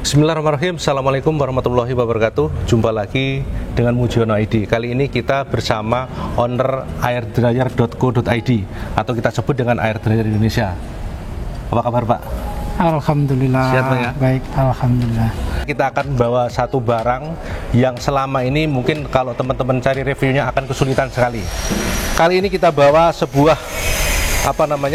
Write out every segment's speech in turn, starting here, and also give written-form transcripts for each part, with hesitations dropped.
Bismillahirrahmanirrahim. Assalamualaikum warahmatullahi wabarakatuh. Jumpa lagi dengan Mujiono ID. Kali ini kita bersama owner airdryer.co.id atau kita sebut dengan Air Dryer Indonesia. Apa kabar Pak? Alhamdulillah. Sehat Pak ya? Baik, alhamdulillah. Kita akan bawa satu barang yang selama ini mungkin kalau teman-teman cari reviewnya akan kesulitan sekali. Kali ini kita bawa sebuah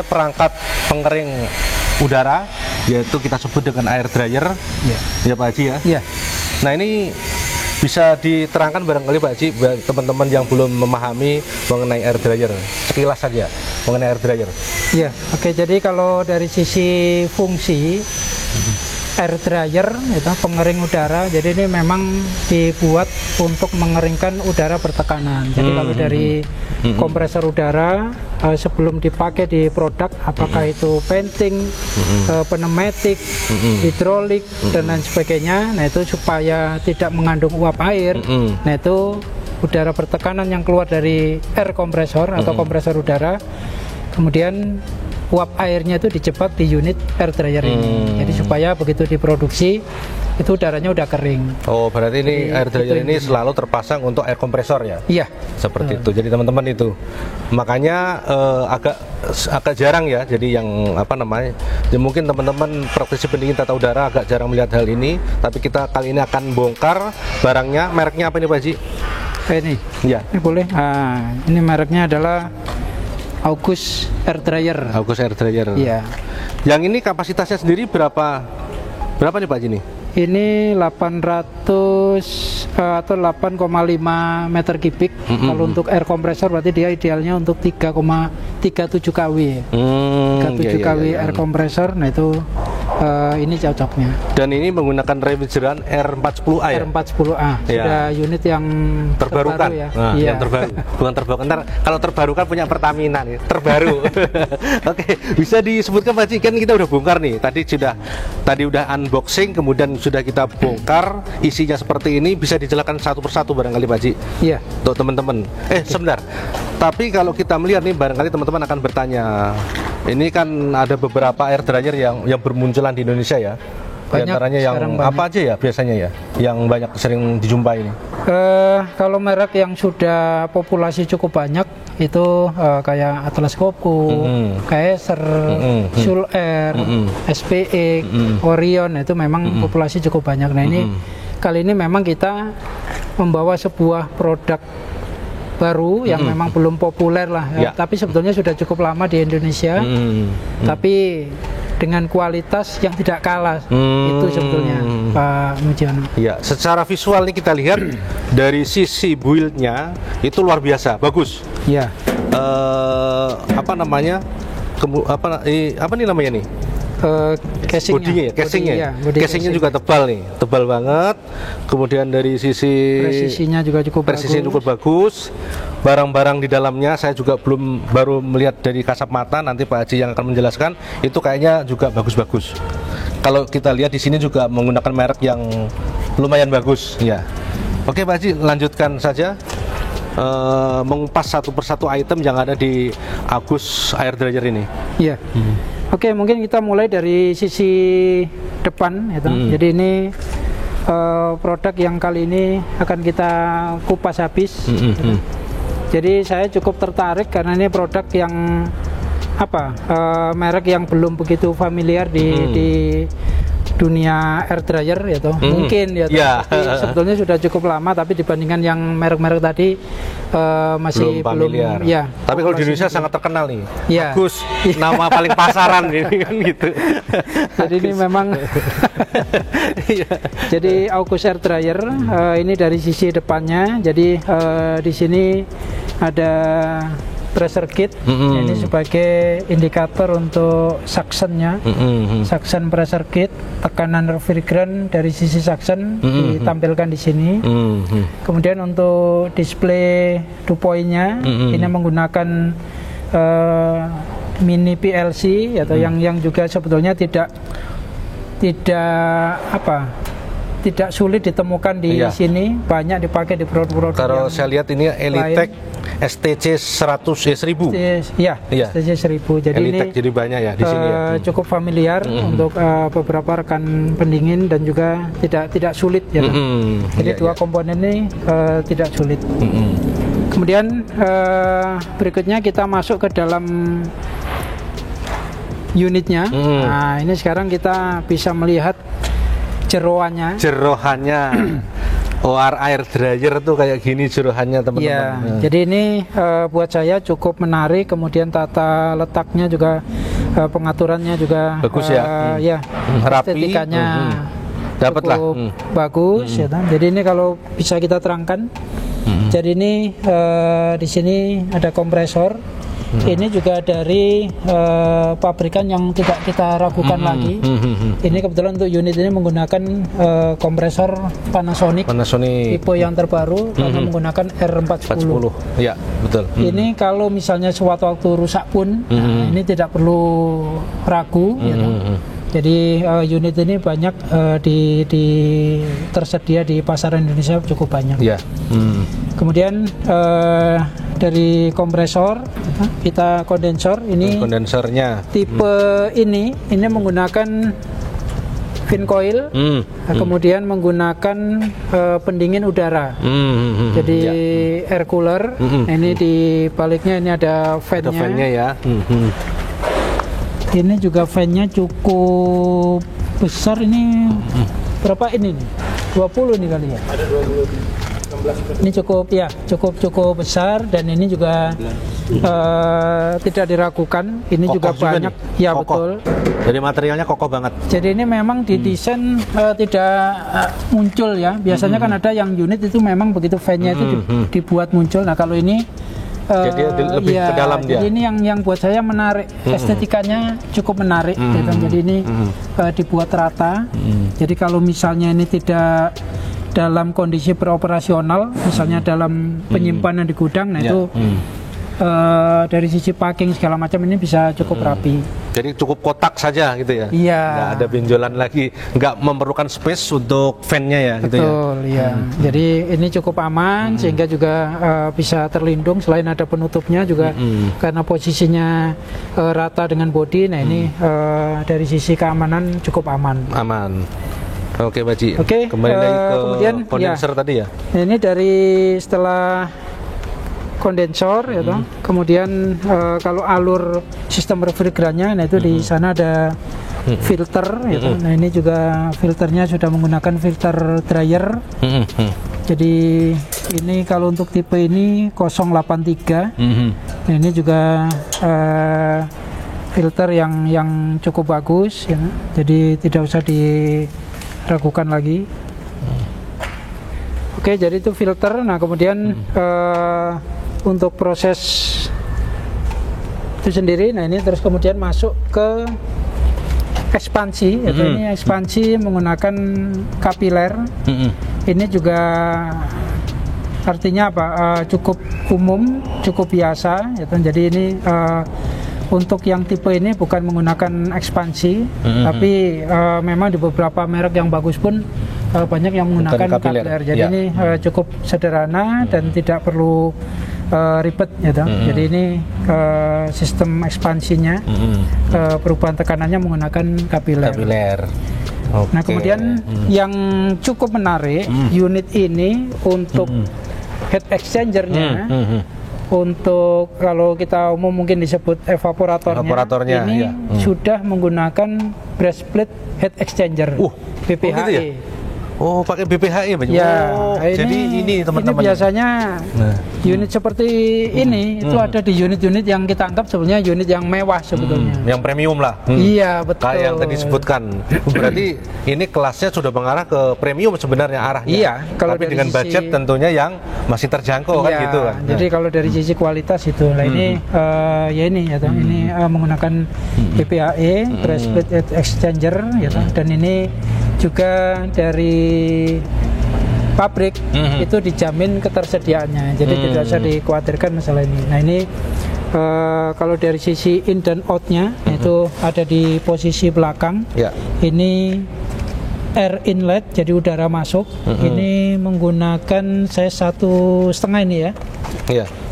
perangkat pengering udara, yaitu kita sebut dengan air dryer, ya Pak Haji ya. Ya. Nah ini bisa diterangkan barangkali Pak Haji buat teman-teman yang belum memahami mengenai air dryer, sekilas saja mengenai air dryer. Ya, oke. Jadi kalau dari sisi fungsi air dryer itu pengering udara, jadi ini memang dibuat untuk mengeringkan udara bertekanan. Jadi kalau dari kompresor udara sebelum dipakai di produk, apakah itu venting, pneumatik, hidrolik dan lain sebagainya, nah itu supaya tidak mengandung uap air. Nah itu udara bertekanan yang keluar dari air kompresor atau kompresor udara, kemudian uap airnya itu dijebak di unit air dryer ini. Jadi supaya begitu diproduksi itu udaranya udah kering. Oh, berarti ini air dryer ini selalu terpasang untuk air kompresor ya? Iya. Seperti itu. Jadi teman-teman itu makanya agak jarang ya. Jadi yang ya mungkin teman-teman praktisi pendingin tata udara agak jarang melihat hal ini. Tapi kita kali ini akan bongkar barangnya. Mereknya apa nih Pak Haji? Ini. Ya. Ini boleh. Ini mereknya adalah August Air Dryer. August Air Dryer. Iya. Yang ini kapasitasnya sendiri berapa nih Pak Haji nih? Ini 800 atau 8,5 meter kubik. Kalau untuk air kompresor berarti dia idealnya untuk 3,37 kW. 37 kW air kompresor. Nah itu ini cocoknya. Dan ini menggunakan refrigeran R410A ya? R410A. Sudah unit yang terbarukan ya. Nah, yang terbaru. Bukan terbarukan. Ntar kalau terbarukan punya Pertamina nih, terbaru. Oke, bisa disebutkan Pak Haji, kan kita udah bongkar nih. Tadi udah unboxing, kemudian sudah kita bongkar isinya seperti ini. Bisa dijelaskan satu persatu barangkali Pak Haji? Iya. Untuk teman-teman. Sebentar. Tapi kalau kita melihat nih, barangkali teman-teman akan bertanya, ini kan ada beberapa air dryer yang bermunculan di Indonesia ya. Di antaranya yang apa aja ya biasanya ya, yang banyak sering dijumpai ini? Kalau merek yang sudah populasi cukup banyak itu kayak Atlas Copco, Kaeser, Sul Air, SPX, Orion, itu memang populasi cukup banyak. Nah ini kali ini memang kita membawa sebuah produk baru yang memang belum populer lah ya. Tapi sebetulnya sudah cukup lama di Indonesia, tapi dengan kualitas yang tidak kalah itu sebetulnya Pak Mujiono. Ya, secara visual nih kita lihat dari sisi build-nya itu luar biasa, bagus. Ya. Apa namanya nih? Casingnya juga tebal nih, tebal banget. Kemudian dari sisi presisinya juga cukup bagus. Barang-barang di dalamnya saya juga baru melihat dari kasat mata, nanti Pak Haji yang akan menjelaskan, itu kayaknya juga bagus-bagus. Kalau kita lihat di sini juga menggunakan merek yang lumayan bagus ya. Oke Pak Haji, lanjutkan saja mengupas satu persatu item yang ada di August Air Dryer ini. Iya. Oke, mungkin kita mulai dari sisi depan itu. Jadi ini produk yang kali ini akan kita kupas habis. Jadi saya cukup tertarik karena ini produk yang merek yang belum begitu familiar di dunia air dryer gitu. Mungkin ya. Tapi sebetulnya sudah cukup lama, tapi dibandingkan yang merek-merek tadi masih belum ya. Tapi kalau di Indonesia sangat terkenal nih. Ya. Bagus, nama paling pasaran ini kan gitu. Jadi ini memang jadi August Air Dryer ini dari sisi depannya. Jadi di sini ada pressure kit, ini sebagai indikator untuk suctionnya, suction pressure kit, tekanan refrigeran dari sisi suction ditampilkan di sini. Kemudian untuk display dew point-nya, ini menggunakan mini PLC atau yang juga sebetulnya tidak tidak sulit ditemukan di sini, banyak dipakai di produk-produk. Kalau saya lihat ini Elitech STC 1000. Ya, Iya. STC 1000. Jadi ini Elitech jadi banyak ya di sini ya. cukup familiar untuk beberapa rekan pendingin dan juga tidak sulit ya. Jadi Iya, dua iya. komponen ini tidak sulit. Kemudian berikutnya kita masuk ke dalam unitnya. Nah, ini sekarang kita bisa melihat jeroannya. Jerohannya. OR air dryer tuh kayak gini jerohannya teman-teman. Ya, jadi ini buat saya cukup menarik. Kemudian tata letaknya juga pengaturannya juga Bagus ya. Ya, Rapi. estetikanya Dapat lah. cukup bagus. Ya, kan? Jadi ini kalau bisa kita terangkan. Jadi ini di sini ada kompresor. Ini juga dari pabrikan yang tidak kita ragukan lagi. Ini kebetulan untuk unit ini menggunakan kompresor Panasonic tipe yang terbaru karena menggunakan R410. Ya, betul. Ini kalau misalnya sewaktu waktu rusak pun, nah, ini tidak perlu ragu. Gitu. Jadi unit ini banyak tersedia di pasaran Indonesia cukup banyak. Ya. Kemudian dari kompresor kita kondensor ini Kondensernya. tipe ini menggunakan fin coil, kemudian menggunakan pendingin udara. Jadi air cooler. Nah, ini di baliknya ini ada fan-nya. Ada fan-nya ya. Ini juga fan-nya cukup besar ini. Berapa ini nih? 20 nih kali ya. Ada 20. Ini cukup besar dan ini juga tidak diragukan. Ini kokoh juga banyak, ya kokoh. Betul. Jadi materialnya kokoh banget. Jadi ini memang didesain tidak muncul ya. Biasanya kan ada yang unit itu memang begitu fan-nya itu dibuat muncul. Nah kalau ini jadi lebih ke dalam dia. Jadi ini yang buat saya menarik, estetikanya cukup menarik. Gitu. Jadi ini dibuat rata. Jadi kalau misalnya ini tidak dalam kondisi beroperasional, misalnya dalam penyimpanan di gudang, nah itu dari sisi packing segala macam ini bisa cukup rapi. Jadi cukup kotak saja gitu ya? Iya. Nggak ada benjolan lagi, nggak memerlukan space untuk fan-nya ya? Gitu. Betul, ya. Jadi ini cukup aman sehingga juga bisa terlindung. Selain ada penutupnya juga karena posisinya rata dengan bodi. Nah ini dari sisi keamanan cukup aman. Aman. Oke, Pak Ji. Oke, kembali lagi ke kemudian kondenser tadi ya. Nah, ini dari setelah kondensor, ya toh. Kemudian kalau alur sistem refrigerannya, nah itu di sana ada filter, ya toh. Nah ini juga filternya sudah menggunakan filter dryer. Jadi ini kalau untuk tipe ini 083. Nah, ini juga filter yang cukup bagus, ya. Jadi tidak usah diragukan lagi. Oke, jadi itu filter. Nah kemudian untuk proses itu sendiri, nah ini terus kemudian masuk ke ekspansi. Yaitu ini ekspansi menggunakan kapiler. Ini juga artinya apa? Cukup umum, cukup biasa. Yaitu, jadi ini untuk yang tipe ini bukan menggunakan ekspansi, tapi memang di beberapa merek yang bagus pun banyak yang menggunakan kapiler. Jadi ini cukup sederhana dan tidak perlu ribet, gitu. Jadi ini sistem ekspansinya, perubahan tekanannya menggunakan kapiler. Okay. Nah kemudian yang cukup menarik unit ini untuk heat exchanger-nya. Untuk kalau kita umum mungkin disebut evaporatornya ini sudah menggunakan breast plate heat exchanger BPHE. Gitu ya? Oh, pakai BPHE Pak. Ya, jadi ini teman-teman. Ini biasanya unit seperti ini itu ada di unit-unit yang kita anggap sebenarnya unit yang mewah sebetulnya. Yang premium lah. Iya, betul. Kayak yang tadi disebutkan. Berarti ini kelasnya sudah mengarah ke premium sebenarnya arahnya. Iya, kalau tapi dengan budget tentunya yang masih terjangkau kan gitu kan. Jadi kalau dari sisi kualitas itu lah ini ya ini ya toh. Ini menggunakan BPHE breast plate heat exchanger ya toh. Dan ini juga dari pabrik itu dijamin ketersediaannya, jadi tidak usah dikhawatirkan masalah ini. Nah ini kalau dari sisi in dan outnya itu ada di posisi belakang. Ini air inlet, jadi udara masuk. Ini menggunakan saya 1,5 ini ya.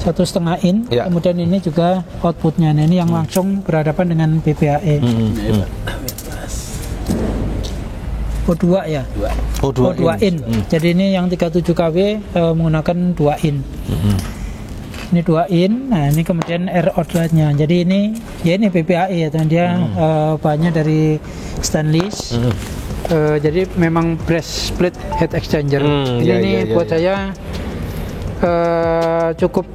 1,5 1,5 in. Ya. Kemudian ini juga outputnya. Nah, ini yang langsung berhadapan dengan PPAe. O2 ya. O2 in. Jadi ini yang 37 kW menggunakan 2 in. Ini 2 in. Nah, ini kemudian air outletnya. Jadi ini ini PPAe ya, dan dia bahannya dari stainless. Jadi memang brass split heat exchanger. Ini buat saya cukup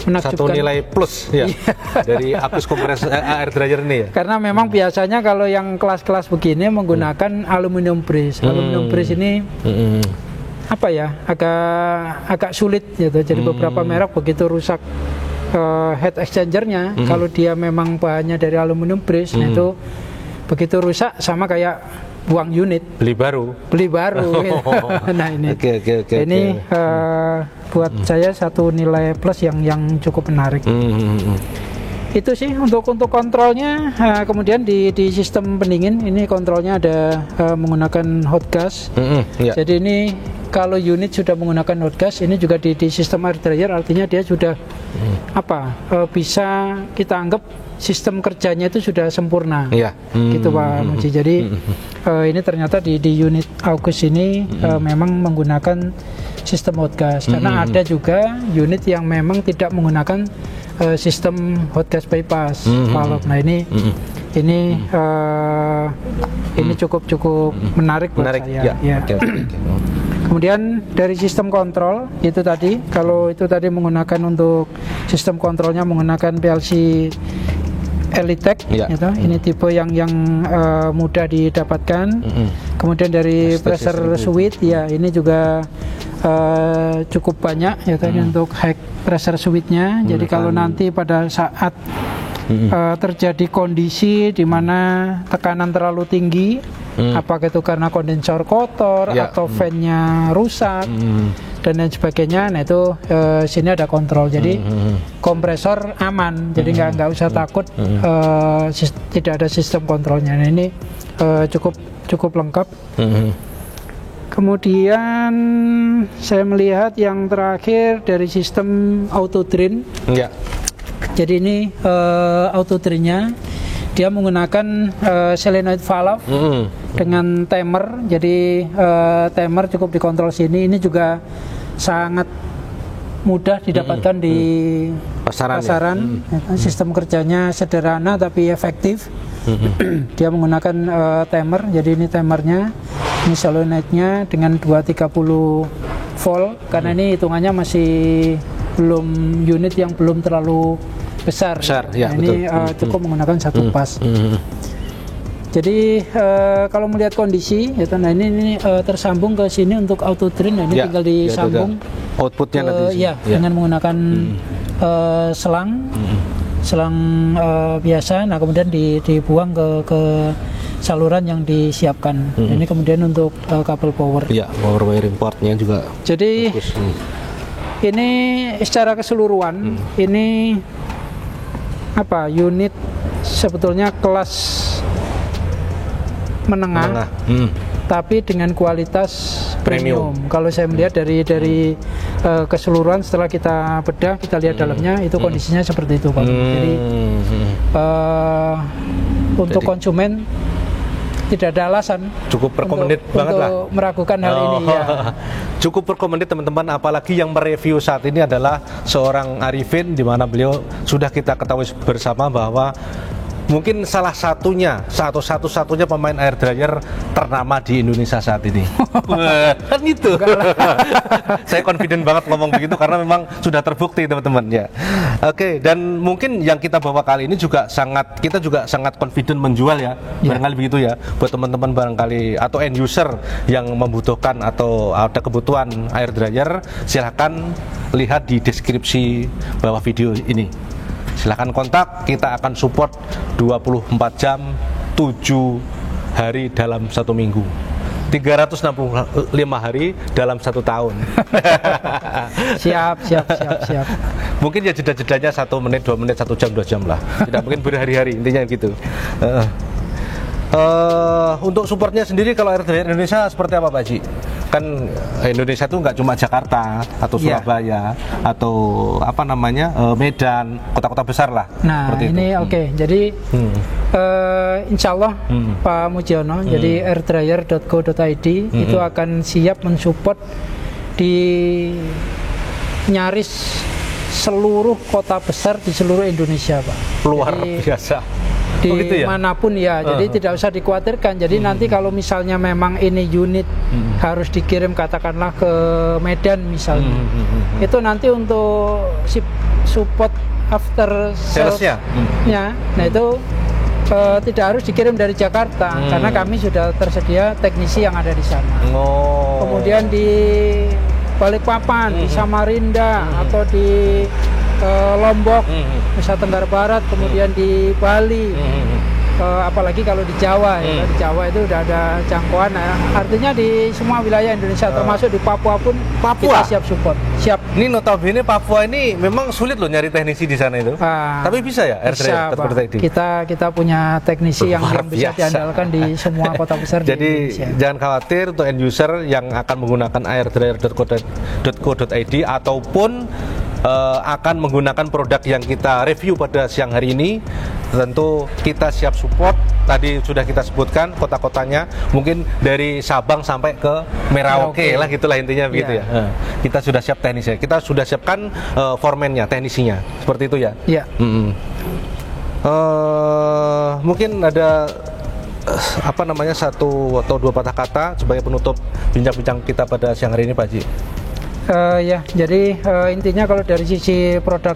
menakjubkan. Satu nilai plus ya dari Apus kompresor air dryer ini ya. Karena memang biasanya kalau yang kelas-kelas begini menggunakan aluminium brace. Aluminium brace ini apa ya, agak sulit gitu. Jadi beberapa merek begitu rusak heat exchangernya, kalau dia memang bahannya dari aluminium brace, nah itu begitu rusak sama kayak buang unit, beli baru gitu. Nah ini ini buat saya satu nilai plus yang cukup menarik. Itu sih untuk kontrolnya. Kemudian di sistem pendingin ini kontrolnya ada menggunakan hot gas. Jadi ini kalau unit sudah menggunakan hot gas, ini juga di sistem air dryer, artinya dia sudah bisa kita anggap sistem kerjanya itu sudah sempurna. Gitu Pak Muji. Jadi ini ternyata di unit August ini memang menggunakan sistem hot gas. Karena ada juga unit yang memang tidak menggunakan sistem hot gas bypass valve. Nah ini cukup menarik buat saya. Kemudian dari sistem kontrol itu tadi, kalau itu tadi menggunakan untuk sistem kontrolnya menggunakan PLC Elitech, gitu. Ini tipe yang mudah didapatkan. Kemudian dari pressure switch, ya ini juga cukup banyak, ya kan, untuk high pressure switchnya. Jadi kalau nanti pada saat terjadi kondisi di mana tekanan terlalu tinggi, apakah itu karena kondensor kotor atau fan-nya rusak dan lain sebagainya, nah itu sini ada kontrol. Jadi kompresor aman, jadi nggak usah takut tidak ada sistem kontrolnya. Nah ini cukup lengkap. Kemudian saya melihat yang terakhir dari sistem auto drain. Jadi ini auto drainnya dia menggunakan solenoid valve dengan timer. Jadi timer cukup dikontrol sini. Ini juga sangat mudah didapatkan di pasaran. Sistem kerjanya sederhana tapi efektif. Dia menggunakan timer. Jadi ini timernya, ini solenoidnya dengan 230 volt. Karena ini hitungannya masih belum unit yang belum terlalu besar. Ya, nah, ini cukup menggunakan satu pas. Jadi kalau melihat kondisi, ya, nah ini tersambung ke sini untuk auto drain. Nah, ini tinggal disambung outputnya nanti. Dengan menggunakan selang biasa. Nah kemudian dibuang ke saluran yang disiapkan. Ini kemudian untuk kabel power. Power wiring portnya juga. Jadi ini secara keseluruhan ini unit sebetulnya kelas menengah. Tapi dengan kualitas premium. Kalau saya melihat dari keseluruhan, setelah kita bedah, kita lihat dalamnya, itu kondisinya seperti itu, Pak. Jadi untuk konsumen tidak ada alasan cukup recommended banget lah untuk meragukan hal ini ya. Cukup recommended teman-teman, apalagi yang mereview saat ini adalah seorang Arifin, di mana beliau sudah kita ketahui bersama bahwa mungkin salah satunya atau satu-satunya pemain air dryer ternama di Indonesia saat ini. Kan itu. Saya confident banget ngomong begitu karena memang sudah terbukti teman-teman ya. Oke, dan mungkin yang kita bawa kali ini juga kita juga sangat confident menjual ya. Barangkali begitu ya buat teman-teman barangkali atau end user yang membutuhkan atau ada kebutuhan air dryer, silahkan lihat di deskripsi bawah video ini. Silahkan kontak, kita akan support 24 jam 7 hari dalam 1 minggu, 365 hari dalam 1 tahun. Siap. Mungkin ya jeda-jedanya 1 menit, 2 menit, 1 jam, 2 jam lah. Tidak mungkin berhari-hari, intinya gitu. Untuk supportnya sendiri kalau air dryer Indonesia seperti apa Pak Haji? kan Indonesia tuh nggak cuma Jakarta atau Iya. Surabaya atau apa namanya Medan, kota-kota besar lah. Nah, seperti ini itu. oke. Jadi insya Allah Hmm. Pak Mujiono, jadi airdryer.co.id itu akan siap mensupport di nyaris seluruh kota besar di seluruh Indonesia, Pak. Luar Jadi, biasa. di Oh, gitu ya? manapun ya, jadi tidak usah dikhawatirkan. Jadi nanti kalau misalnya memang ini unit harus dikirim katakanlah ke Medan misalnya, itu nanti untuk support after Salesnya? salesnya, nah itu tidak harus dikirim dari Jakarta karena kami sudah tersedia teknisi yang ada di sana. Oh. Kemudian di Balikpapan, di Samarinda atau di Lombok, Nusa Tenggara Barat, kemudian di Bali, apalagi kalau di Jawa ya, di Jawa itu udah ada jangkauan. Nah, artinya di semua wilayah Indonesia, termasuk di Papua pun Papua? kita siap support. Siap. Ini notabene Papua ini memang sulit loh nyari teknisi di sana itu. Tapi bisa ya Bisa, Pak. airdryer.co.id. Kita punya teknisi yang Luar bisa biasa. diandalkan di semua kota besar di Jadi Indonesia. jangan khawatir untuk end user yang akan menggunakan airdryer.co.id ataupun akan menggunakan produk yang kita review pada siang hari ini. Tentu kita siap support. Tadi sudah kita sebutkan kota-kotanya, mungkin dari Sabang sampai ke Merauke lah, gitulah intinya begitu ya. Kita sudah siap teknisnya, kita sudah siapkan foreman-nya, teknisinya, seperti itu ya. Iya. Mungkin ada apa namanya satu atau dua patah kata sebagai penutup bincang-bincang kita pada siang hari ini, Pak Haji. Ya, jadi intinya kalau dari sisi produk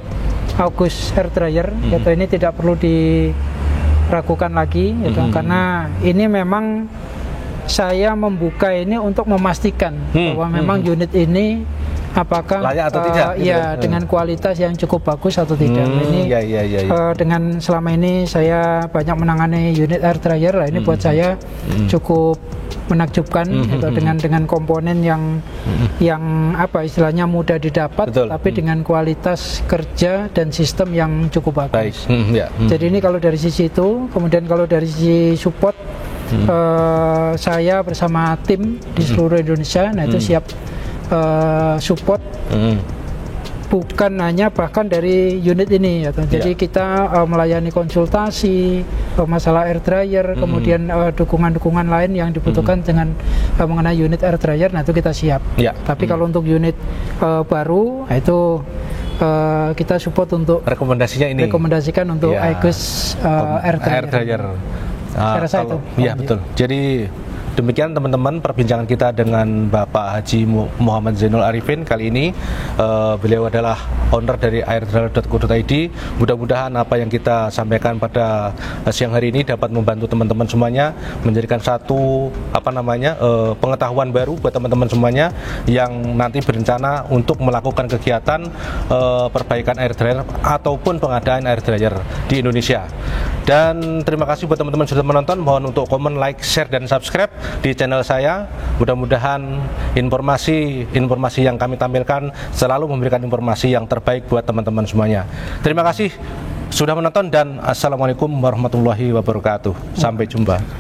August Hair Dryer, yaitu ini tidak perlu diragukan lagi, gitu, karena ini memang saya membuka ini untuk memastikan bahwa memang unit ini apakah layak atau tidak, gitu ya, dengan kualitas yang cukup bagus atau tidak. Ini dengan selama ini saya banyak menangani unit air dryer lah, ini buat saya cukup menakjubkan, gitu, dengan komponen yang apa istilahnya mudah didapat, tapi dengan kualitas kerja dan sistem yang cukup bagus. Jadi ini kalau dari sisi itu. Kemudian kalau dari sisi support, saya bersama tim di seluruh Indonesia, nah itu siap support, bukan hanya bahkan dari unit ini, gitu. Jadi kita melayani konsultasi masalah air dryer, kemudian dukungan-dukungan lain yang dibutuhkan dengan mengenai unit air dryer, nah itu kita siap. Tapi kalau untuk unit baru, nah itu kita support untuk rekomendasikan untuk Aegis air dryer. Saya rasa itu. Iya, betul. Jadi demikian teman-teman perbincangan kita dengan Bapak Haji Muhammad Zainul Arifin kali ini. Beliau adalah owner dari airdryer.co.id. Mudah-mudahan apa yang kita sampaikan pada siang hari ini dapat membantu teman-teman semuanya, menjadikan satu pengetahuan baru buat teman-teman semuanya yang nanti berencana untuk melakukan kegiatan perbaikan air dryer ataupun pengadaan air dryer di Indonesia. Dan terima kasih buat teman-teman sudah menonton. Mohon untuk komen, like, share, dan subscribe di channel saya. Mudah-mudahan informasi yang kami tampilkan selalu memberikan informasi yang terbaik buat teman-teman semuanya. Terima kasih sudah menonton dan assalamualaikum warahmatullahi wabarakatuh. Sampai jumpa.